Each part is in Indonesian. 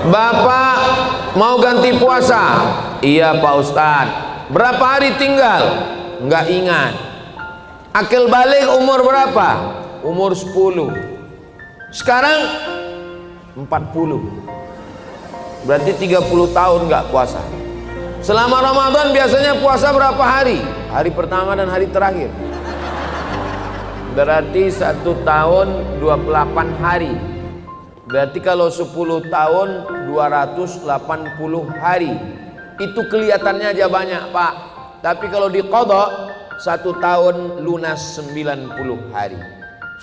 Bapak mau ganti puasa? Iya Pak Ustadz. Berapa hari tinggal? Nggak ingat. Akil balik umur berapa? Umur 10. Sekarang 40. Berarti 30 tahun nggak puasa. Selama Ramadan biasanya puasa berapa hari? Hari pertama dan hari terakhir. Berarti 1 tahun 28 hari. Berarti kalau 10 tahun 280 hari. Itu kelihatannya aja banyak Pak. Tapi kalau diqadha 1 tahun lunas 90 hari.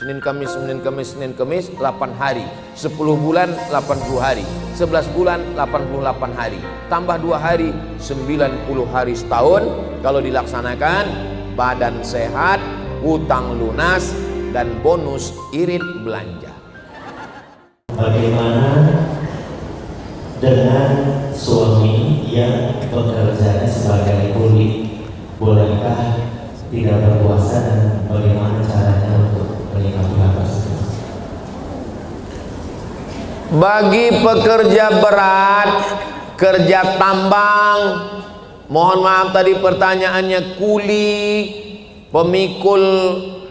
Senin Kamis, Senin Kamis, Senin Kamis 8 hari. 10 bulan 80 hari. 11 bulan 88 hari. Tambah 2 hari 90 hari setahun. Kalau dilaksanakan badan sehat, hutang lunas, dan bonus irit belanja. Bagaimana dengan suami yang bekerjanya sebagai kuli? Bolehkah tidak berpuasa dan bagaimana caranya untuk menyikapi hal tersebut? Bagi pekerja berat, kerja tambang, mohon maaf tadi pertanyaannya kuli, pemikul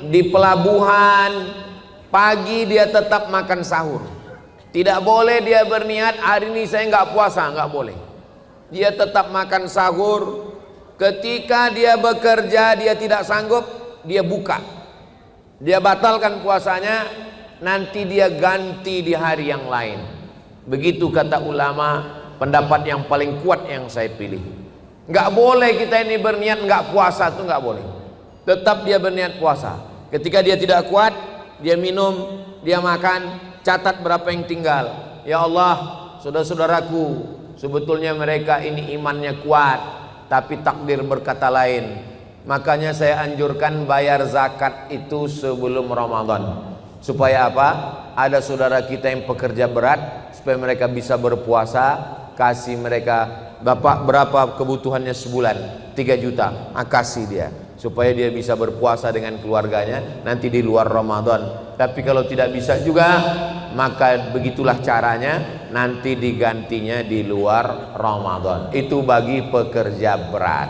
di pelabuhan, pagi dia tetap makan sahur. Tidak boleh dia berniat hari ini saya nggak puasa, nggak boleh. Dia tetap makan sahur. Ketika dia bekerja dia tidak sanggup, dia buka. Dia batalkan puasanya, nanti dia ganti di hari yang lain. Begitu kata ulama, pendapat yang paling kuat yang saya pilih. Nggak boleh kita ini berniat nggak puasa, itu nggak boleh. Tetap dia berniat puasa. Ketika dia tidak kuat, dia minum, dia makan. Catat berapa yang tinggal. Ya Allah, saudara-saudaraku, sebetulnya mereka ini imannya kuat, tapi takdir berkata lain. Makanya saya anjurkan bayar zakat itu sebelum Ramadan. Supaya apa? Ada saudara kita yang pekerja berat, supaya mereka bisa berpuasa. Kasih mereka, Bapak berapa kebutuhannya sebulan? 3 juta, kasih dia, supaya dia bisa berpuasa dengan keluarganya nanti di luar Ramadan. Tapi kalau tidak bisa juga, maka begitulah caranya, nanti digantinya di luar Ramadan. Itu bagi pekerja berat.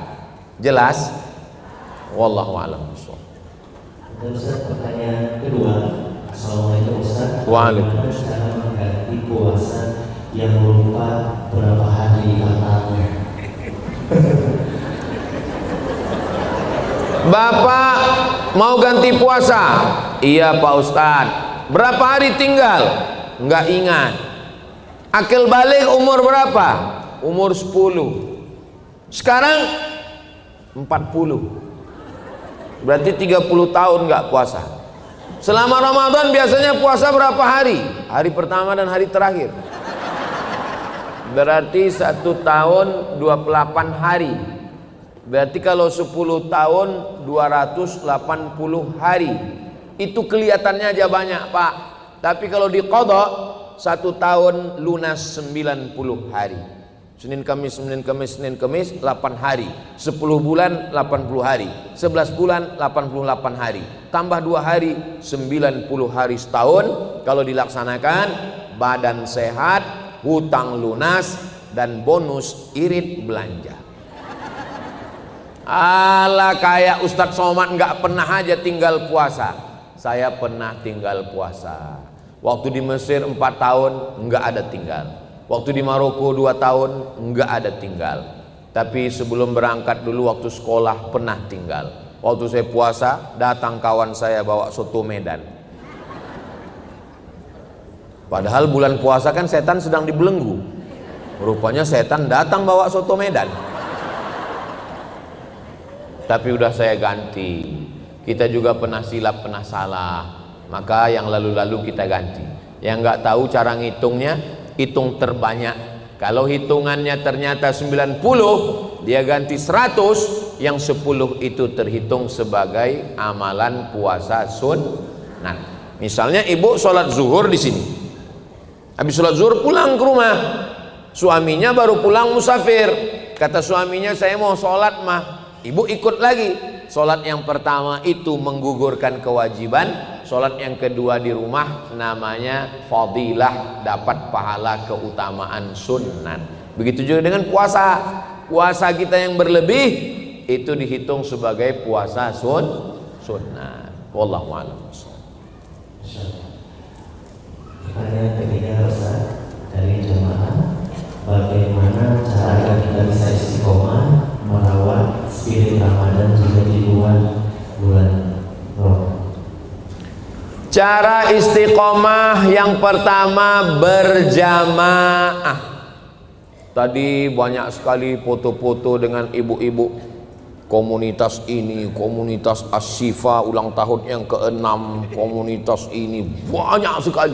Jelas? Wallahu a'lam bishawab. Ustaz, pertanyaan kedua. Assalamualaikum Ustaz. Waalaikumsalam. Bagaimana cara mengganti puasa yang lupa berapa hari katanya? Bapak mau ganti puasa? Iya Pak Ustadz. Berapa hari tinggal? Nggak ingat. Akil balik umur berapa? Umur 10. Sekarang 40. Berarti 30 tahun nggak puasa. Selama Ramadan biasanya puasa berapa hari? Hari pertama dan hari terakhir. Berarti 1 tahun 28 hari. Berarti kalau 10 tahun 280 hari. Itu kelihatannya aja banyak Pak. Tapi kalau diqadha 1 tahun lunas 90 hari. Senin Kamis, Senin Kamis, Senin Kamis 8 hari. 10 bulan 80 hari. 11 bulan 88 hari. Tambah 2 hari 90 hari setahun. Kalau dilaksanakan badan sehat, hutang lunas, dan bonus irit belanja. Alah, kayak Ustadz Somad nggak pernah aja tinggal puasa. Saya pernah tinggal puasa. Waktu di Mesir 4 tahun nggak ada tinggal. Waktu di Maroko 2 tahun nggak ada tinggal. Tapi sebelum berangkat dulu waktu sekolah pernah tinggal. Waktu saya puasa datang kawan saya bawa soto Medan. Padahal bulan puasa kan setan sedang dibelenggu. Rupanya setan datang bawa soto Medan. Tapi udah saya ganti. Kita juga pernah silap, pernah salah. Maka yang lalu-lalu kita ganti. Yang nggak tahu cara ngitungnya, hitung terbanyak. Kalau hitungannya ternyata 90, dia ganti 100, yang 10 itu terhitung sebagai amalan puasa sunnah. Misalnya ibu sholat zuhur di sini. Habis sholat zuhur pulang ke rumah. Suaminya baru pulang musafir. Kata suaminya, saya mau sholat mah. Ibu ikut lagi. Sholat yang pertama itu menggugurkan kewajiban, sholat yang kedua di rumah namanya fadilah, dapat pahala keutamaan sunnah. Begitu juga dengan puasa. Puasa kita yang berlebih itu dihitung sebagai puasa sunnah. Wallahu a'lam. Pertanyaan ketiga Ustaz dari jemaah, bagaimana cara agar kita bisa istiqomah merawat spirit Ramadan juga di luar bulan Ramadan? Cara istiqomah yang pertama berjamaah. Tadi banyak sekali foto-foto dengan ibu-ibu komunitas ini, komunitas Asyifa ulang tahun yang ke-6, komunitas ini banyak sekali.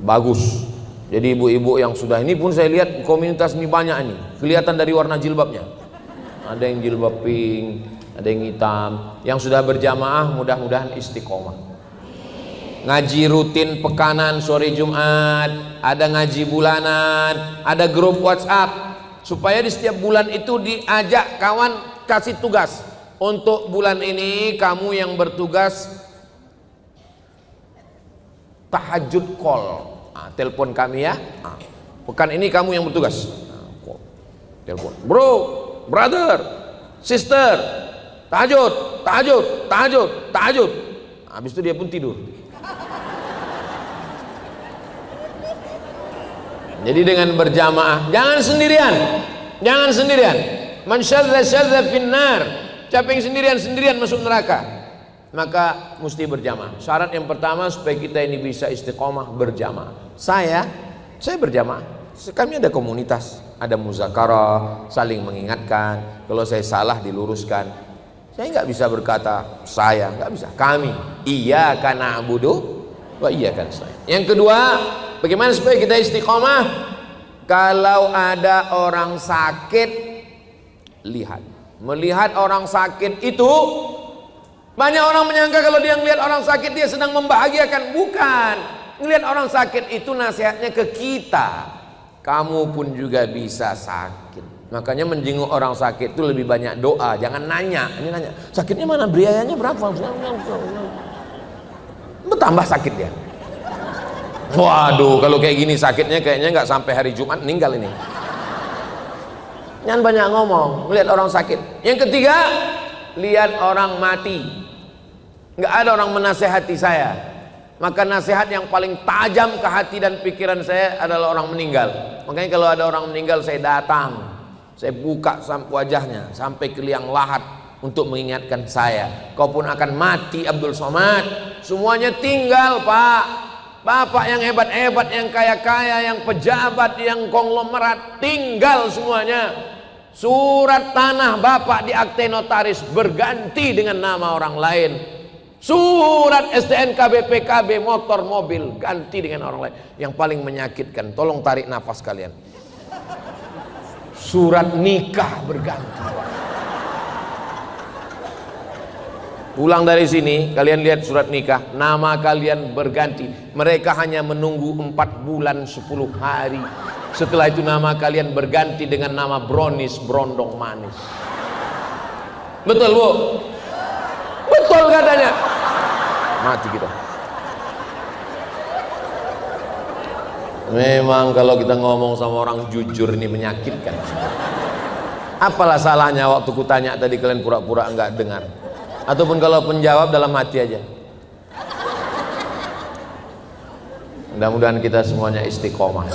Bagus. Jadi ibu-ibu yang sudah ini pun saya lihat komunitas ini banyak ini. Kelihatan dari warna jilbabnya. Ada yang jilbab pink, ada yang hitam. Yang sudah berjamaah mudah-mudahan istiqomah. Ngaji rutin pekanan sore Jumat, ada ngaji bulanan, ada grup WhatsApp, supaya di setiap bulan itu diajak kawan, kasih tugas. Untuk bulan ini kamu yang bertugas tahajud call, telepon kami ya. Pekan ini kamu yang bertugas, telepon, bro, brother, sister, tahajud, tahajud, tahajud, tahajud. Habis itu dia pun tidur. Jadi dengan berjamaah, jangan sendirian, jangan sendirian. Man syadza finnar, siapa yang sendirian masuk neraka. Maka mesti berjamaah. Syarat yang pertama supaya kita ini bisa istiqomah berjamaah. Saya berjamaah. Kami ada komunitas, ada muzakarah, saling mengingatkan. Kalau saya salah diluruskan. Saya nggak bisa berkata saya, nggak bisa. Kami, iyyaka na'budu wa iyyaka nasta'in. Yang kedua, bagaimana supaya kita istiqomah? Kalau ada orang sakit, lihat. Melihat orang sakit itu, banyak orang menyangka kalau dia melihat orang sakit dia sedang membahagiakan. Bukan. Melihat orang sakit itu nasihatnya ke kita. Kamu pun juga bisa sakit. Makanya menjenguk orang sakit itu lebih banyak doa, jangan nanya. Ini nanya, sakitnya mana, biayanya berapa? Bertambah sakit dia. Waduh, kalau kayak gini sakitnya kayaknya nggak sampai hari Jumat meninggal ini. Jangan banyak ngomong, melihat orang sakit. Yang ketiga, lihat orang mati. Nggak ada orang menasehati saya. Maka nasihat yang paling tajam ke hati dan pikiran saya adalah orang meninggal. Makanya kalau ada orang meninggal saya datang, saya buka wajahnya sampai ke liang lahat untuk mengingatkan saya, kau pun akan mati Abdul Somad. Semuanya tinggal Pak. Bapak yang hebat-hebat, yang kaya-kaya, yang pejabat, yang konglomerat, tinggal semuanya. Surat tanah Bapak di akte notaris berganti dengan nama orang lain. Surat STNK BPKB motor mobil ganti dengan orang lain. Yang paling menyakitkan, tolong tarik nafas kalian, surat nikah berganti. Pulang dari sini kalian lihat surat nikah, nama kalian berganti. Mereka hanya menunggu 4 bulan 10 hari. Setelah itu nama kalian berganti dengan nama Bronis Brondong Manis. Betul Bu? Betul katanya. Mati kita. Memang kalau kita ngomong sama orang jujur ini menyakitkan. Apalah salahnya waktu kutanya tadi kalian pura-pura enggak dengar? Ataupun kalau penjawab dalam hati aja. Mudah-mudahan kita semuanya istiqomah.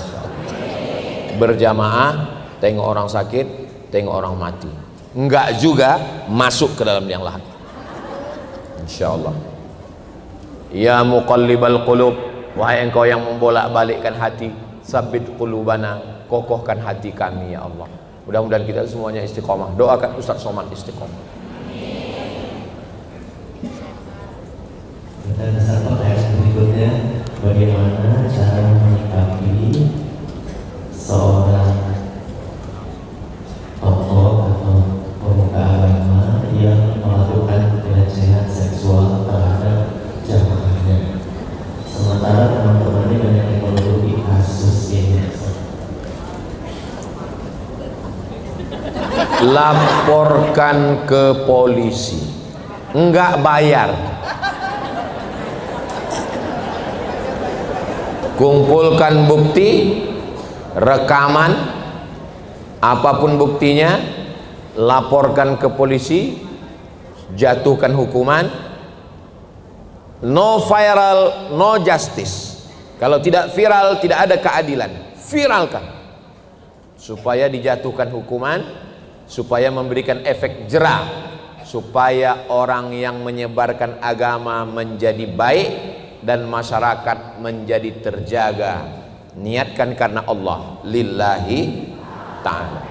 Berjamaah, tengok orang sakit, tengok orang mati. Enggak juga masuk ke dalam liang lahat. Insyaallah. Ya muqallibal qulub, wahai engkau yang membolak-balikkan hati, sabit qulubana, kokohkan hati kami ya Allah. Mudah-mudahan kita semuanya istiqomah. Doakan Ustaz Somad istiqomah. Dan pertanyaan berikutnya, bagaimana cara menyikapi seorang tokoh atau pemuka agama yang melakukan pelecehan seksual terhadap jamaahnya, sementara teman-temannya banyak yang menuduhi kasus ini? Laporkan ke polisi, enggak bayar. kumpulkan bukti, rekaman, apapun buktinya, laporkan ke polisi, jatuhkan hukuman. No viral, no justice. Kalau tidak viral, tidak ada keadilan. Viralkan supaya dijatuhkan hukuman, supaya memberikan efek jera, supaya orang yang menyebarkan agama menjadi baik dan masyarakat menjadi terjaga. Niatkan karena Allah, lillahi ta'ala.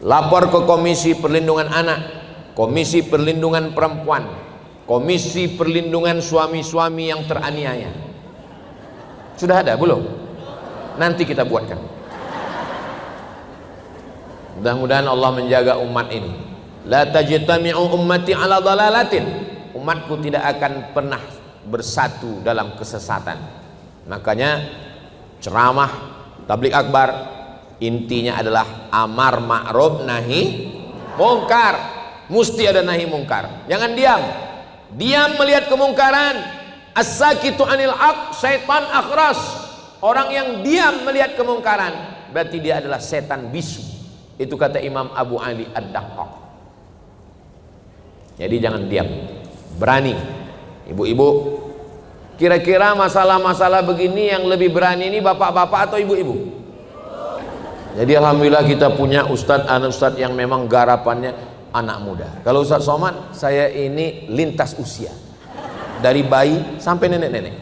Lapor ke Komisi Perlindungan Anak, Komisi Perlindungan Perempuan, Komisi Perlindungan Suami-suami yang teraniaya. Sudah ada belum? Nanti kita buatkan. Mudah-mudahan Allah menjaga umat ini. La tajtami'u ummati ala dhalalatin. Umatku tidak akan pernah bersatu dalam kesesatan. Makanya ceramah tabligh akbar intinya adalah amar ma'ruf nahi mungkar. Mesti ada nahi mungkar. Jangan diam. Diam melihat kemungkaran. As-sakitu anil haq syaitan akhras. Orang yang diam melihat kemungkaran berarti dia adalah setan bisu. Itu kata Imam Abu Ali Ad-Daqqaq. Jadi jangan diam, berani. Ibu-ibu, kira-kira masalah-masalah begini yang lebih berani ini bapak-bapak atau ibu-ibu? Jadi alhamdulillah kita punya ustadz yang memang garapannya anak muda. Kalau Ustadz Somad, saya ini lintas usia, dari bayi sampai nenek-nenek.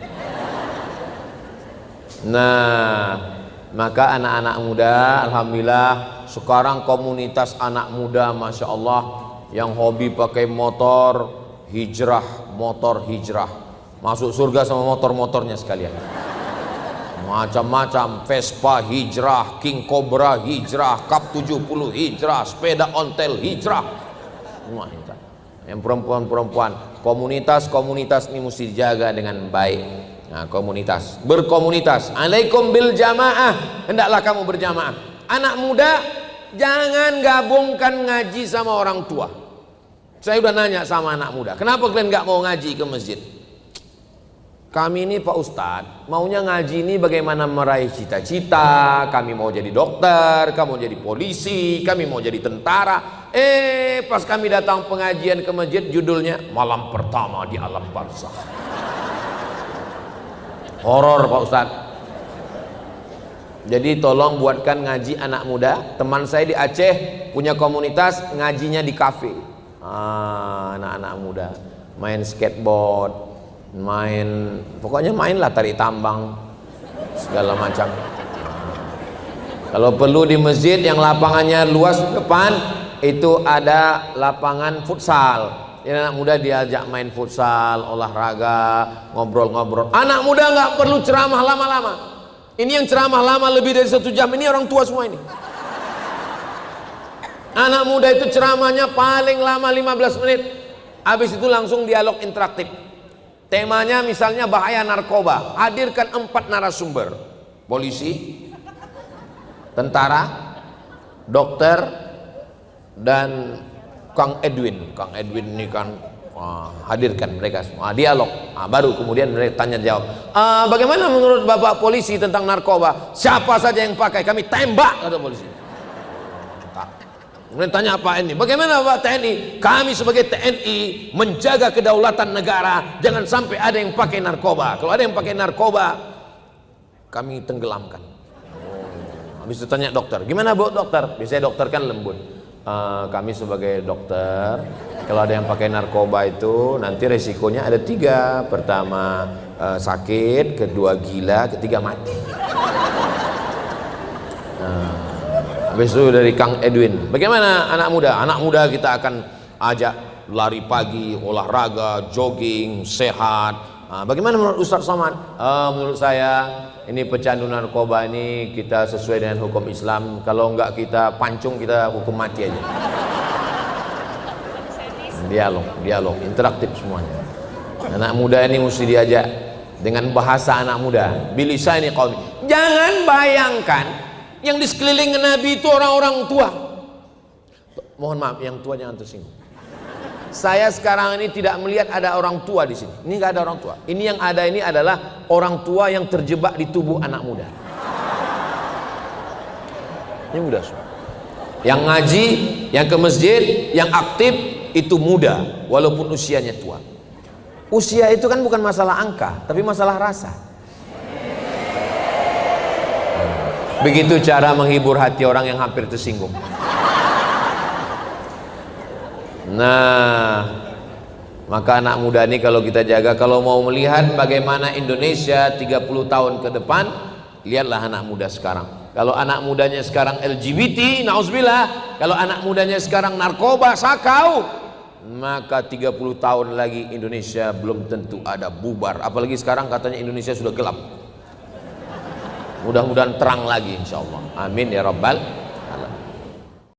Nah, maka anak-anak muda alhamdulillah sekarang komunitas anak muda Masya Allah yang hobi pakai motor hijrah, masuk surga sama motor-motornya sekalian, macam-macam, Vespa hijrah, King Cobra hijrah, Cup 70 hijrah, sepeda ontel hijrah, semua hijrah. Yang perempuan-perempuan, komunitas ini mesti dijaga dengan baik. Nah, berkomunitas, alaikum bil jamaah, hendaklah kamu berjamaah. Anak muda jangan gabungkan ngaji sama orang tua. Saya udah nanya sama anak muda, kenapa kalian gak mau ngaji ke masjid? Kami ini Pak Ustadz maunya ngaji ini bagaimana meraih cita-cita. Kami mau jadi dokter, kamu mau jadi polisi, kami mau jadi tentara. Pas kami datang pengajian ke masjid, judulnya malam pertama di alam barzakh. Horor Pak Ustadz. Jadi tolong buatkan ngaji anak muda. Teman saya di Aceh punya komunitas ngajinya di kafe. Anak-anak muda main skateboard, pokoknya mainlah tarik tambang segala macam. Kalau perlu di masjid yang lapangannya luas depan itu ada lapangan futsal. Jadi anak muda diajak main futsal, olahraga, ngobrol-ngobrol. Anak muda nggak perlu ceramah lama-lama. Ini yang ceramah lama lebih dari 1 jam, ini orang tua semua ini. Anak muda itu ceramahnya paling lama 15 menit. Habis itu langsung dialog interaktif. Temanya misalnya bahaya narkoba. Hadirkan 4 narasumber. Polisi, tentara, dokter, dan Kang Edwin. Kang Edwin ini kan hadirkan mereka semua, dialog. Baru kemudian mereka tanya jawab. Bagaimana menurut Bapak polisi tentang narkoba? Siapa saja yang pakai kami tembak, kata polisi. Kemudian tanya apa ini? Bagaimana Bapak TNI? Kami sebagai TNI menjaga kedaulatan negara, jangan sampai ada yang pakai narkoba. Kalau ada yang pakai narkoba, kami tenggelamkan. Habis itu tanya dokter, gimana Bu dokter? Biasanya dokter kan lembut. Kami sebagai dokter, kalau ada yang pakai narkoba itu nanti resikonya ada 3. Pertama sakit, kedua gila, ketiga mati. Habis itu dari Kang Edwin, bagaimana anak muda? Anak muda kita akan ajak lari pagi, olahraga, jogging, sehat. Bagaimana menurut Ustadz Somad? Menurut saya ini pecandu narkoba ini kita sesuai dengan hukum Islam. Kalau enggak kita pancung, kita hukum mati aja. Dialog, interaktif semuanya. Anak muda ini mesti diajak dengan bahasa anak muda. Bilisani qaumi. Jangan bayangkan yang di sekeliling Nabi itu orang-orang tua. Mohon maaf, yang tua jangan tersinggung. Saya sekarang ini tidak melihat ada orang tua di sini. Ini nggak ada orang tua. Ini yang ada ini adalah orang tua yang terjebak di tubuh anak muda. Ini muda semua. Yang ngaji, yang ke masjid, yang aktif itu muda, walaupun usianya tua. Usia itu kan bukan masalah angka, tapi masalah rasa. Begitu cara menghibur hati orang yang hampir tersinggung. Nah, maka anak muda ini kalau kita jaga, kalau mau melihat bagaimana Indonesia 30 tahun ke depan, lihatlah anak muda sekarang. Kalau anak mudanya sekarang LGBT, nauzubillah, kalau anak mudanya sekarang narkoba, sakau, maka 30 tahun lagi Indonesia belum tentu ada, bubar. Apalagi sekarang katanya Indonesia sudah gelap. Mudah-mudahan terang lagi insyaallah. Amin ya rabbal